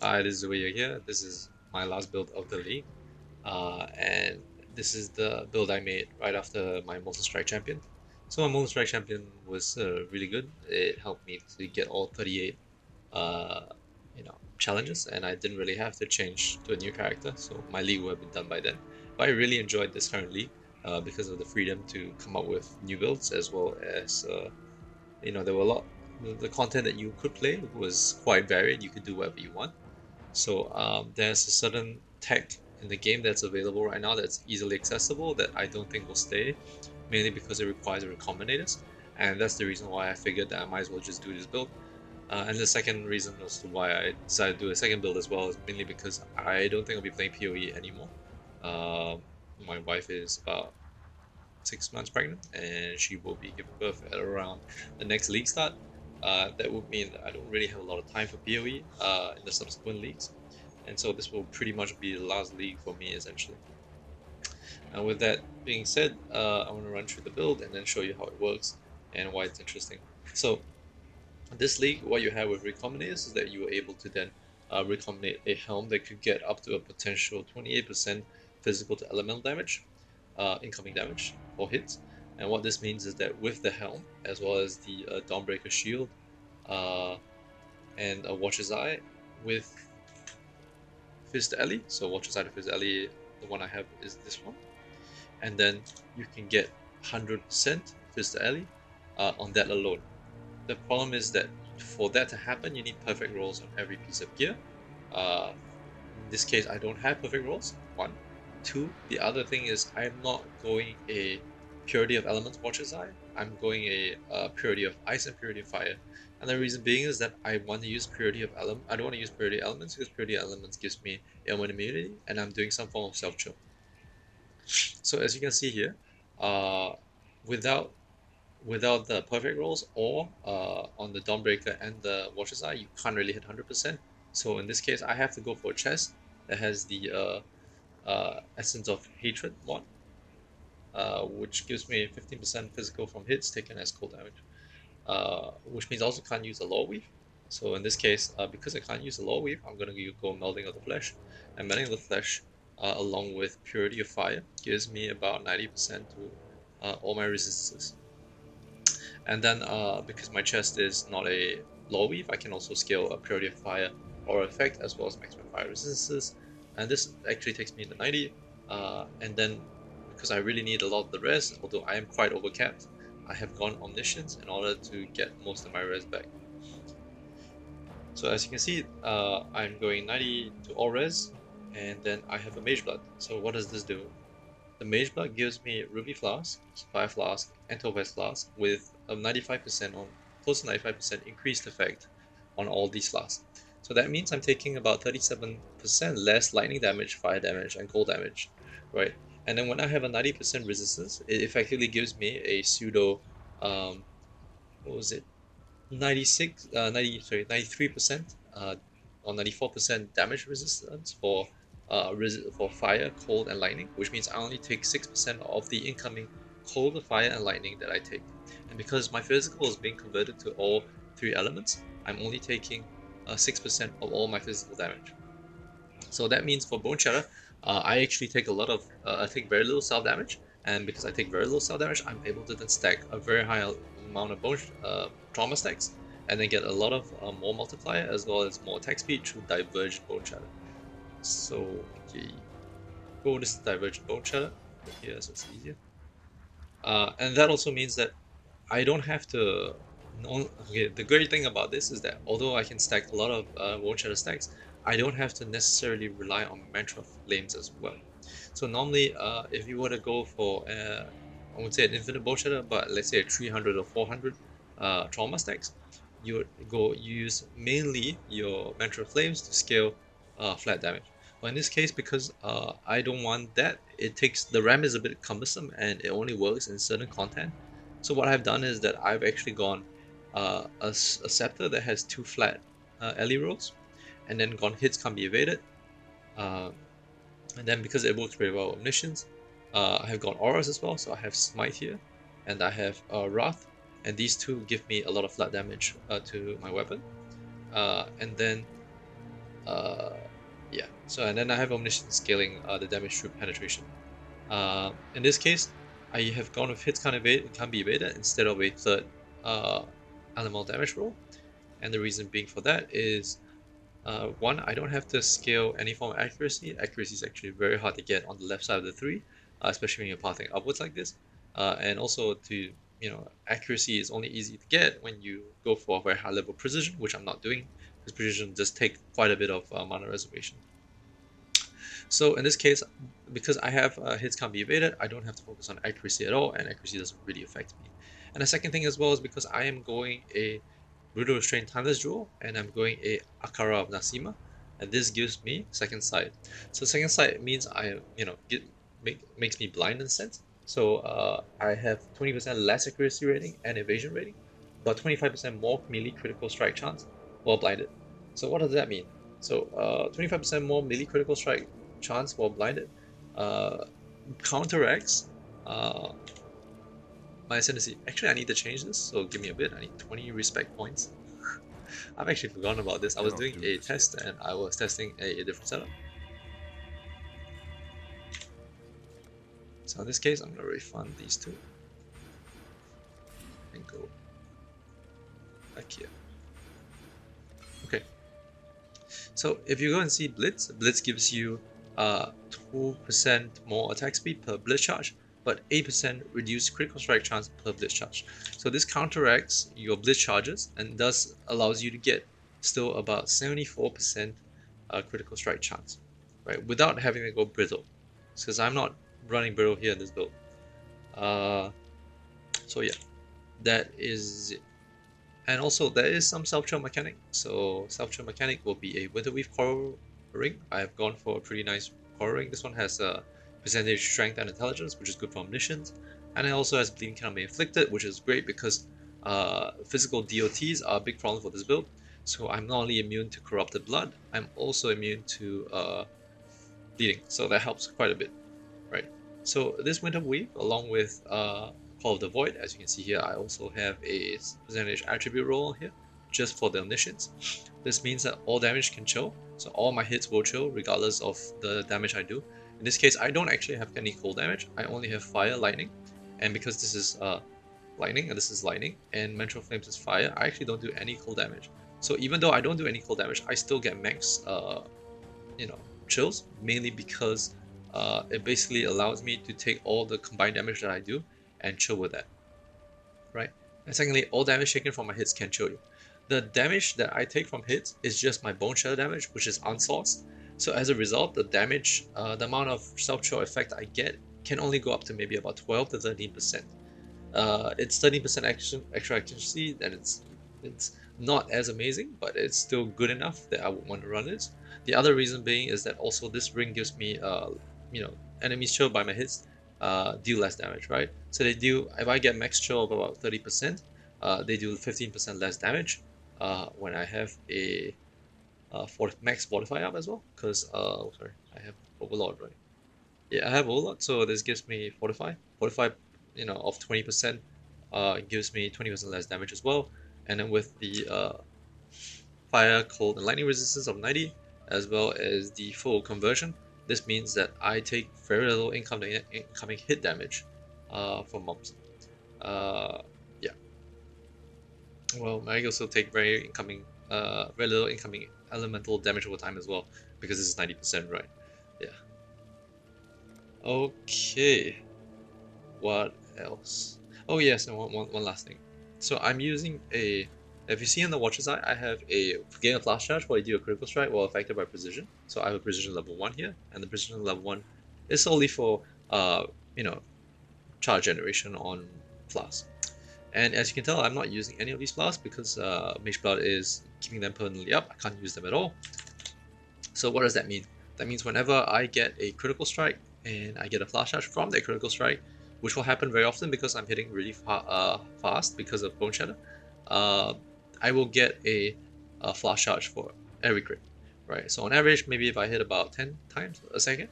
Hi, this is Wei here. This is my last build of the league, and this is the build I made right after my Molten Strike Champion. So my Molten Strike Champion was really good. It helped me to get all 38, uh, challenges, and I didn't really have to change to a new character. So my league would have been done by then. But I really enjoyed this current league because of the freedom to come up with new builds as well as there were a lot. The content that you could play was quite varied. You could do whatever you want. So there's a certain tech in the game that's available right now that's easily accessible that I don't think will stay, mainly because it requires recombinators, and that's the reason why I figured that I might as well just do this build. And the second reason as to why I decided to do a second build as well is mainly because I don't think I'll be playing PoE anymore. Um, my wife is about 6 months pregnant, and she will be giving birth at around the next league start. That would mean that I don't really have a lot of time for PoE in the subsequent leagues, and so this will pretty much be the last league for me essentially. And with that being said, I want to run through the build and then show you how it works and why it's interesting. So this league, what you have with recombinators is that you are able to then recombinate a helm that could get up to a potential 28% physical to elemental damage, incoming damage for hits. And what this means is that with the helm, as well as the Dawnbreaker shield uh, and a Watcher's Eye, with Fist Alley, so Watcher's Eye to Fist Alley, the one I have is this one, and then you can get 100% Fist Alley on that alone. The problem is that for that to happen, you need perfect rolls on every piece of gear. In this case, I don't have perfect rolls. One. Two, the other thing is I'm not going a purity of elements Watcher's Eye. I'm going a purity of ice and purity of fire. And the reason being is that I want to use purity of element. I don't want to use purity elements because purity elements gives me ailment immunity, and I'm doing some form of self chill. So as you can see here, uh, without without the perfect rolls or on the Dawnbreaker and the Watcher's Eye, you can't really hit 100%. So in this case, I have to go for a chest that has the Essence of Hatred mod, which gives me 15% physical from hits taken as cold damage, which means I also can't use a Law Weave. So in this case, because I can't use a Law Weave, I'm going to go Melding of the Flesh. And Melding of the Flesh, along with Purity of Fire, gives me about 90% to all my resistances. And then because my chest is not a Law Weave, I can also scale a Purity of Fire or effect as well as maximum fire resistances. And this actually takes me to 90. And then because I really need a lot of the res, although I am quite overcapped, I have gone Omniscience in order to get most of my res back. So as you can see, I'm going 90 to all res, and then I have a Mage Blood. So what does this do? The Mage Blood gives me Ruby Flask, Fire Flask, and Topaz Flask with a 95% on close to 95% increased effect on all these flasks. So that means I'm taking about 37% less lightning damage, fire damage, and cold damage, right? And then when I have a 90% resistance, it effectively gives me a pseudo, what was it? 93% or 94% damage resistance for fire, cold, and lightning, which means I only take 6% of the incoming cold, fire, and lightning that I take. And because my physical is being converted to all three elements, I'm only taking 6% of all my physical damage. So that means for Boneshatter, I actually take a lot of, I take very little self damage, and because I take very little self damage, I'm able to then stack a very high amount of trauma stacks, and then get a lot of more multiplier as well as more attack speed through Divergent Boneshatter. So okay, go this Divergent Boneshatter here, so it's easier. And that also means that I don't have to. Okay, the great thing about this is that although I can stack a lot of Boneshatter stacks, I don't have to necessarily rely on Mantra Flames as well. So normally, if you were to go for, I would say an Infinite Boneshatter, but let's say a 300 or 400 Trauma stacks, you would use mainly your Mantra Flames to scale flat damage. But in this case, because I don't want that, it takes the RAM is a bit cumbersome and it only works in certain content. So what I've done is that I've actually gone a scepter that has two flat alley rolls, and then gone hits can't be evaded. Uh, and then because it works very well with Omniscience, I have gone auras as well. So I have Smite here, and I have Wrath, and these two give me a lot of flat damage to my weapon. And then Yeah. So and then I have Omniscience scaling the damage through penetration. In this case, I have gone with hits can't be evaded instead of a third uh, animal damage roll, and the reason being for that is one, I don't have to scale any form of accuracy. Accuracy is actually very hard to get on the left side of the three, especially when you're pathing upwards like this. And also accuracy is only easy to get when you go for a very high level precision, which I'm not doing, because precision does take quite a bit of mana reservation. So in this case, because I have hits can't be evaded, I don't have to focus on accuracy at all, and accuracy doesn't really affect me. And the second thing as well is because I am going a Brutal Restraint Timeless Jewel, and I'm going a Akara of Nasima, and this gives me second sight. So second sight means makes me blind in a sense. So I have 20% less accuracy rating and evasion rating, but 25% more melee critical strike chance while blinded. So what does that mean? So 25% more melee critical strike chance while blinded counteracts my ascendancy. Actually, I need to change this, so give me a bit. I need 20 respect points. I've actually forgotten about this. I was doing a test and I was testing a different setup. So in this case, I'm going to refund these two and go back here. Okay. So if you go and see Blitz, Blitz gives you 2% more attack speed per Blitz charge, but 8% reduced critical strike chance per Blitz charge. So this counteracts your Blitz charges and thus allows you to get still about 74% critical strike chance, right? Without having to go brittle, because I'm not running brittle here in this build. So yeah, that is it. And also there is some self-chill mechanic. So self-chill mechanic will be a Winterweave Coral Ring. I have gone for a pretty nice Coral Ring. This one has a percentage strength and intelligence, which is good for Omniscience. And it also has Bleeding Cannot Be Inflicted, which is great because physical DOTs are a big problem for this build. So I'm not only immune to Corrupted Blood, I'm also immune to bleeding. So that helps quite a bit, right? So this Winterweave, along with Call of the Void, as you can see here, I also have a percentage attribute roll here, just for the Omniscience. This means that all damage can chill, so all my hits will chill regardless of the damage I do. In this case, I don't actually have any cold damage, I only have fire, lightning, and because this is lightning and this is lightning, and Mental Flames is fire, I actually don't do any cold damage. So even though I don't do any cold damage, I still get max chills, mainly because it basically allows me to take all the combined damage that I do and chill with that, right? And secondly, all damage taken from my hits can chill you. The damage that I take from hits is just my Boneshatter damage, which is unsourced. So as a result, the damage, the amount of self-chill effect I get can only go up to maybe about 12 to 13%. It's 13% extra accuracy, and it's not as amazing, but it's still good enough that I would want to run it. The other reason being is that also this ring gives me enemies chill by my hits deal less damage, right? So they do, if I get max chill of about 30%, they do 15% less damage when I have a max fortify up as well, because sorry, I have overlord, right? Yeah, I have overlord, so this gives me fortify of 20%, gives me 20% less damage as well. And then with the fire, cold, and lightning resistance of 90, as well as the full conversion, this means that I take very little incoming hit damage from mobs. Yeah. Well, I also take very little incoming elemental damage over time as well, because this is 90%, right? Yeah. Okay. What else? Oh yes, and one last thing. So I'm using a. If you see on the Watcher's Eye, I have a gain a flash charge where I do a critical strike while affected by precision. So I have a precision level 1 here, and the precision level 1 is solely for charge generation on flasks. And as you can tell, I'm not using any of these flasks because Mage Blood is keeping them permanently up. I can't use them at all. So what does that mean? That means whenever I get a critical strike and I get a flash charge from that critical strike, which will happen very often because I'm hitting really fast because of Boneshatter, I will get a flash charge for every crit, right? So on average, maybe if I hit about 10 times a second,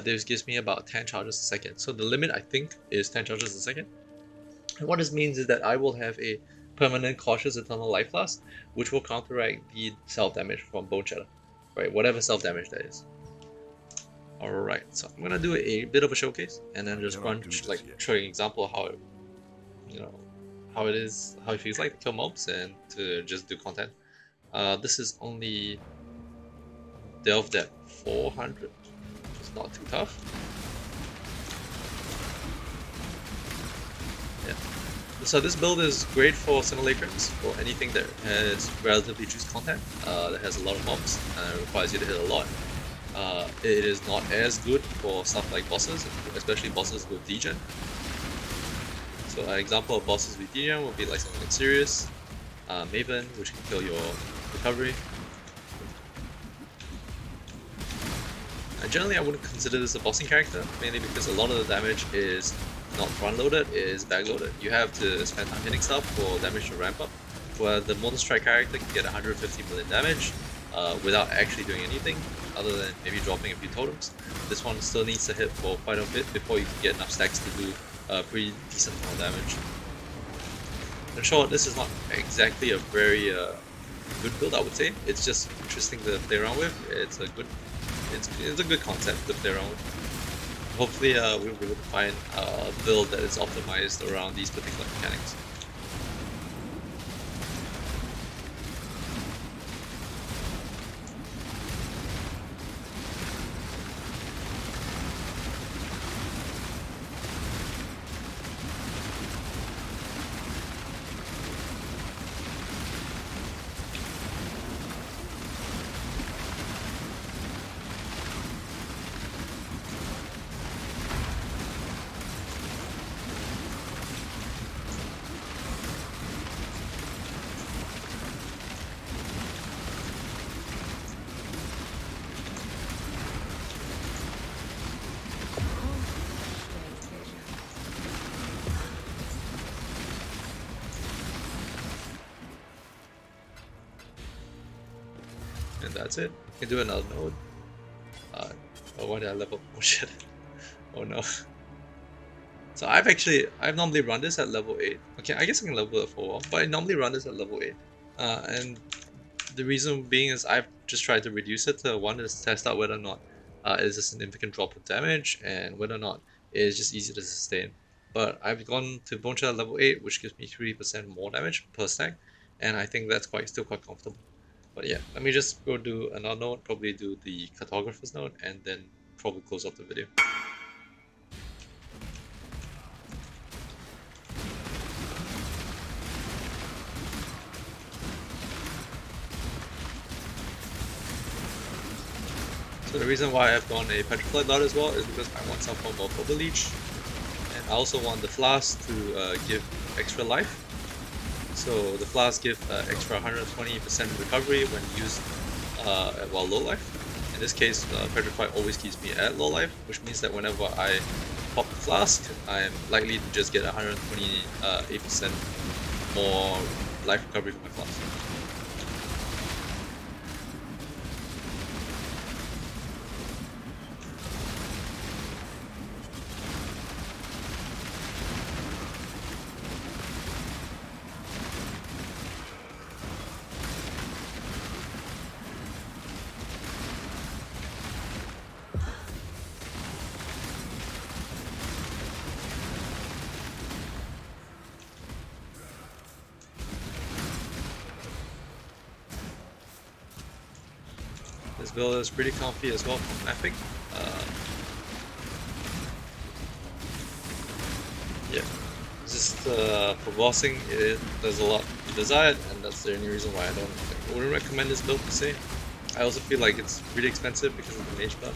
this gives me about 10 charges a second. So the limit, I think, is 10 charges a second. And what this means is that I will have a permanent Cautious Eternal Life Flask, which will counteract the self-damage from Boneshatter, right? Whatever self damage that is. Alright, so I'm gonna do a bit of a showcase and then just run like showing an example of how it, you know, how it is, how it feels like to kill mobs and to just do content. This is only delve depth 400. It's not too tough. Yeah. So this build is great for simulations, for anything that has relatively juice content, that has a lot of mobs, and requires you to hit a lot. It is not as good for stuff like bosses, especially bosses with degen. So an example of bosses with degen would be like something like Sirius, Maven, which can kill your recovery. Generally, I wouldn't consider this a bossing character, mainly because a lot of the damage is not front-loaded, it is back-loaded. You have to spend time hitting stuff for damage to ramp up, where the Molten Strike character can get 150 million damage without actually doing anything, other than maybe dropping a few totems. This one still needs to hit for quite a bit before you can get enough stacks to do a pretty decent amount of damage. In short, this is not exactly a very good build, I would say. It's just interesting to play around with. It's a good concept to play around with. Hopefully we'll be able to find a build that is optimized around these particular mechanics. And that's it. You can do another node. Oh, why did I level? Oh shit. Oh no. So I've normally run this at level 8. Okay, I guess I can level it for a while, but I normally run this at level 8. And the reason being is I've just tried to reduce it to 1 to test out whether or not it is a significant drop of damage and whether or not it is just easy to sustain. But I've gone to Boneshatter level 8, which gives me 3% more damage per stack, and I think that's still quite comfortable. But yeah, let me just go do another node, probably do the cartographer's node, and then probably close up the video. So the reason why I've gone a petrified lot as well is because I want some form of overleech, and I also want the flask to give extra life. So the flasks give extra 120% recovery when used while low life. In this case, Petrify always keeps me at low life, which means that whenever I pop the flask, I'm likely to just get 128% more life recovery from my flask. This build is pretty comfy as well from Epic. Yeah, just for bossing, there's a lot to be desired, and that's the only reason why I wouldn't recommend this build per se. I also feel like it's really expensive because of the mage buff.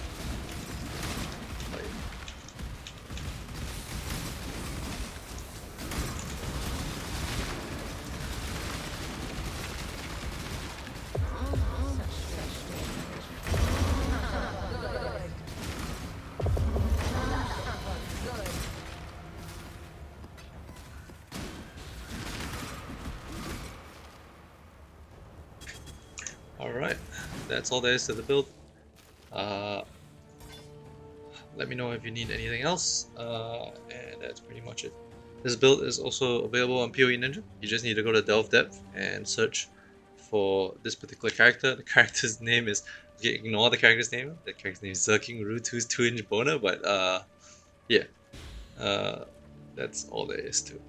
Alright, that's all there is to the build. Let me know if you need anything else, and that's pretty much it. This build is also available on PoE Ninja. You just need to go to Delve Depth and search for this particular character. The character's name is, okay, ignore the character's name. The character's name is Zerking Ruetoo's 2-inch boner, but yeah, uh, that's all there is to it.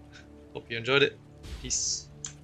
Hope you enjoyed it. Peace.